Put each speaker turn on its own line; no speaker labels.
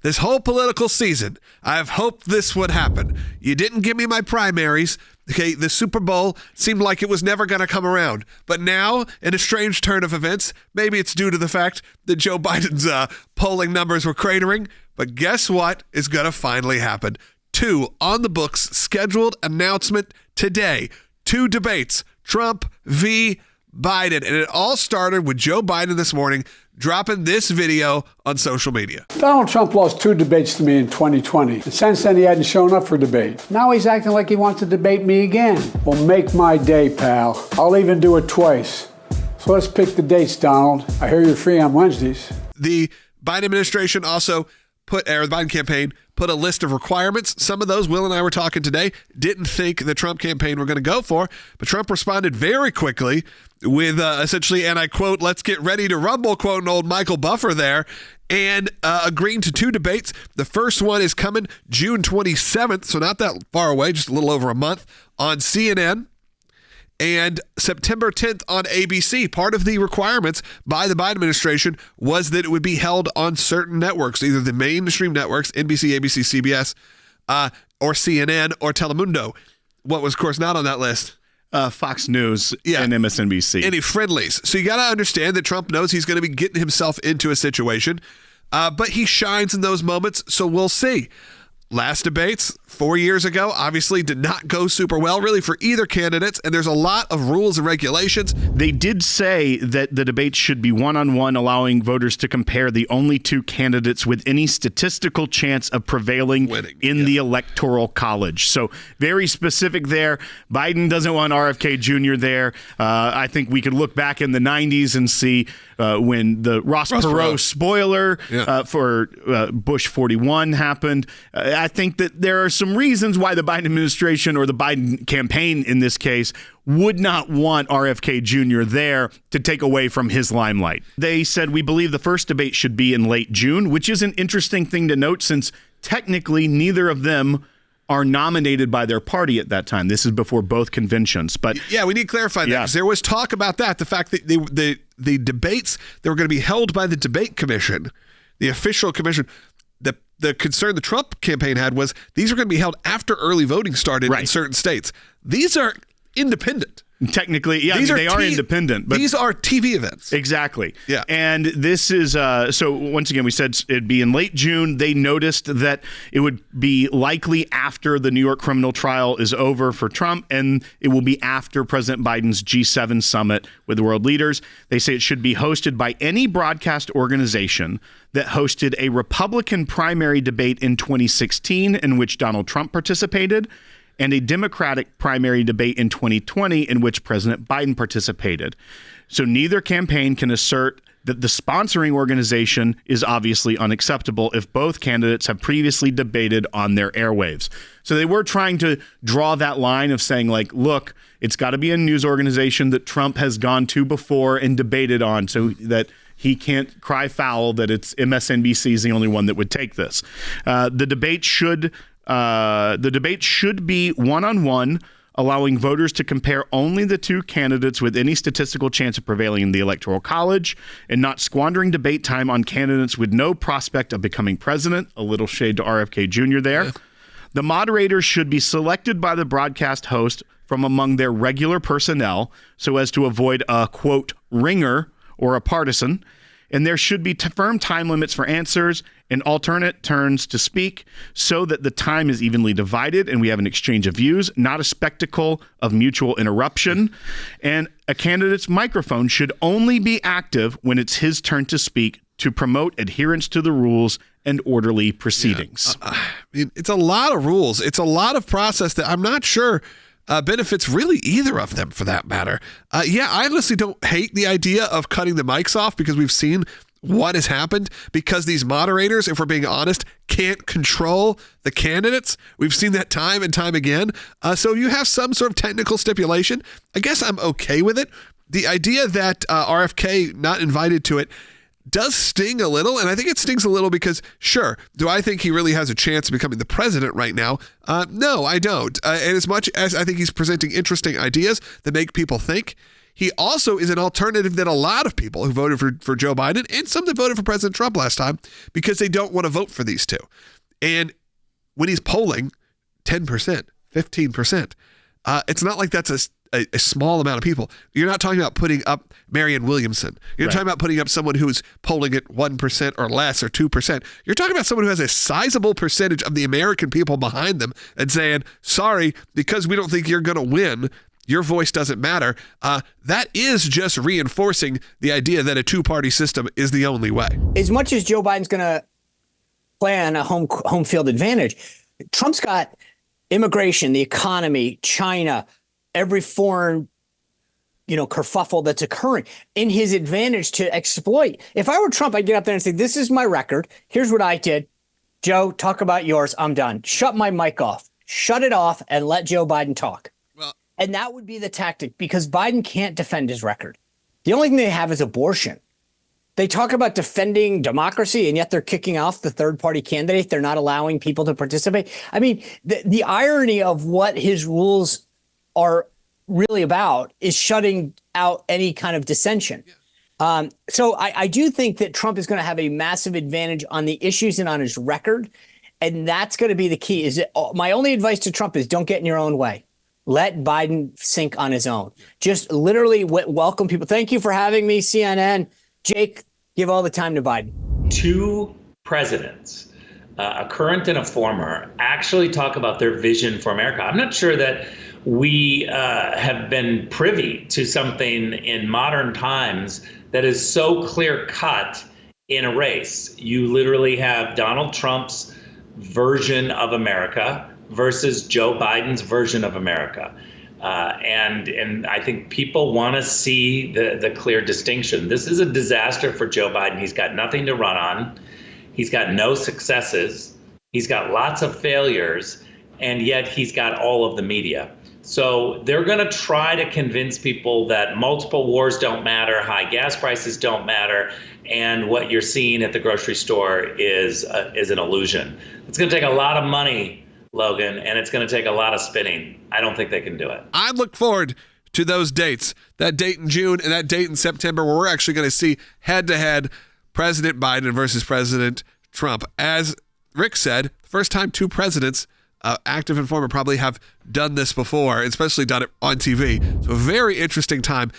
This whole political season, I've hoped this would happen. You didn't give me my primaries. Okay, the Super Bowl seemed like it was never going to come around. But now, in a strange turn of events, maybe it's due to the fact that Joe Biden's polling numbers were cratering. But guess what is going to finally happen? 2 on the books, scheduled announcement today. 2 debates, Trump v. Biden. And it all started with Joe Biden this morning dropping this video on social media.
Donald Trump lost 2 debates to me in 2020. And since then, he hadn't shown up for debate. Now he's acting like he wants to debate me again. Well, make my day, pal. I'll even do it twice. So let's pick the dates, Donald. I hear you're free on Wednesdays.
The Biden administration also the Biden campaign put a list of requirements. Some of those Will and I were talking today didn't think the Trump campaign were going to go for, but Trump responded very quickly with essentially, and I quote, "Let's get ready to rumble," quoting old Michael Buffer there, and agreeing to 2 debates. The first one is coming June 27th, so not that far away, just a little over a month, on CNN. And September 10th on ABC. Part of the requirements by the Biden administration was that it would be held on certain networks, either the mainstream networks, NBC, ABC, CBS, or CNN, or Telemundo. What was, of course, not on that list?
Fox News and MSNBC.
Any friendlies. So you got to understand that Trump knows he's going to be getting himself into a situation, but he shines in those moments, so we'll see. Last debates 4 years ago obviously did not go super well really for either candidates, and there's a lot of rules and regulations.
They did say that the debates should be one-on-one, allowing voters to compare the only 2 candidates with any statistical chance of prevailing in the Electoral College. So very specific there. Biden doesn't want RFK Jr. there. I think we could look back in the 90s and see when the Ross Perot spoiler for Bush 41 happened. I think that there are some reasons why the Biden administration, or the Biden campaign in this case, would not want RFK Jr. there to take away from his limelight. They said, "We believe the first debate should be in late June," which is an interesting thing to note since technically neither of them are nominated by their party at that time. This is before both conventions. But
yeah, we need to clarify that because there was talk about that. The fact that the debates that were going to be held by the debate commission, the official commission, the concern the Trump campaign had was these are going to be held after early voting started in certain states. These are independent.
Technically, yeah, they are independent. But
these are TV events.
Exactly.
Yeah.
And this is, so once again, we said it'd be in late June. They noticed that it would be likely after the New York criminal trial is over for Trump, and it will be after President Biden's G7 summit with world leaders. They say it should be hosted by any broadcast organization that hosted a Republican primary debate in 2016 in which Donald Trump participated, and a Democratic primary debate in 2020 in which President Biden participated. So neither campaign can assert that the sponsoring organization is obviously unacceptable if both candidates have previously debated on their airwaves. So they were trying to draw that line of saying, like, look, it's got to be a news organization that Trump has gone to before and debated on so that he can't cry foul that it's MSNBC is the only one that would take this. The debate should be one-on-one, allowing voters to compare only the 2 candidates with any statistical chance of prevailing in the Electoral College, and not squandering debate time on candidates with no prospect of becoming president. A little shade to RFK Jr. there. Yeah. The moderators should be selected by the broadcast host from among their regular personnel so as to avoid a, quote, ringer or a partisan. And there should be firm time limits for answers and alternate turns to speak so that the time is evenly divided and we have an exchange of views, not a spectacle of mutual interruption. And a candidate's microphone should only be active when it's his turn to speak to promote adherence to the rules and orderly proceedings.
It's a lot of rules. It's a lot of process that I'm not sure benefits really either of them for that matter. I honestly don't hate the idea of cutting the mics off because we've seen what has happened because these moderators, if we're being honest, can't control the candidates. We've seen that time and time again. So you have some sort of technical stipulation. I guess I'm okay with it. The idea that RFK not invited to it does sting a little, and I think it stings a little because, sure, do I think he really has a chance of becoming the president right now? No, I don't. And as much as I think he's presenting interesting ideas that make people think, He also is an alternative that a lot of people who voted for Joe Biden and some that voted for President Trump last time because they don't want to vote for these two. And when he's polling 10%, 15%, it's not like that's a small amount of people. You're not talking about putting up Marianne Williamson. You're not talking about putting up someone who's polling at 1% or less or 2%. You're talking about someone who has a sizable percentage of the American people behind them and saying, sorry, because we don't think you're going to win, your voice doesn't matter. That is just reinforcing the idea that a two-party system is the only way.
As much as Joe Biden's going to play on a home field advantage, Trump's got immigration, the economy, China, every foreign, kerfuffle that's occurring in his advantage to exploit. If I were Trump, I'd get up there and say, this is my record. Here's what I did. Joe, talk about yours. I'm done. Shut my mic off. Shut it off and let Joe Biden talk. And that would be the tactic because Biden can't defend his record. The only thing they have is abortion. They talk about defending democracy, and yet they're kicking off the third-party candidate. They're not allowing people to participate. I mean, the irony of what his rules are really about is shutting out any kind of dissension. So I do think that Trump is going to have a massive advantage on the issues and on his record, and that's going to be the key. My only advice to Trump is don't get in your own way. Let Biden sink on his own. Just literally welcome people. Thank you for having me, CNN. Jake, give all the time to Biden.
Two presidents, a current and a former, actually talk about their vision for America. I'm not sure that we have been privy to something in modern times that is so clear-cut in a race. You literally have Donald Trump's version of America versus Joe Biden's version of America. And I think people want to see the clear distinction. This is a disaster for Joe Biden. He's got nothing to run on. He's got no successes. He's got lots of failures, and yet he's got all of the media. So they're going to try to convince people that multiple wars don't matter, high gas prices don't matter, and what you're seeing at the grocery store is an illusion. It's going to take a lot of money, Logan, and it's going to take a lot of spinning. I don't think they can do it.
I look forward to those dates, that date in June and that date in September, where we're actually going to see head-to-head President Biden versus President Trump. As Rick said, first time two presidents, active and former, probably have done this before, especially done it on TV. So a very interesting time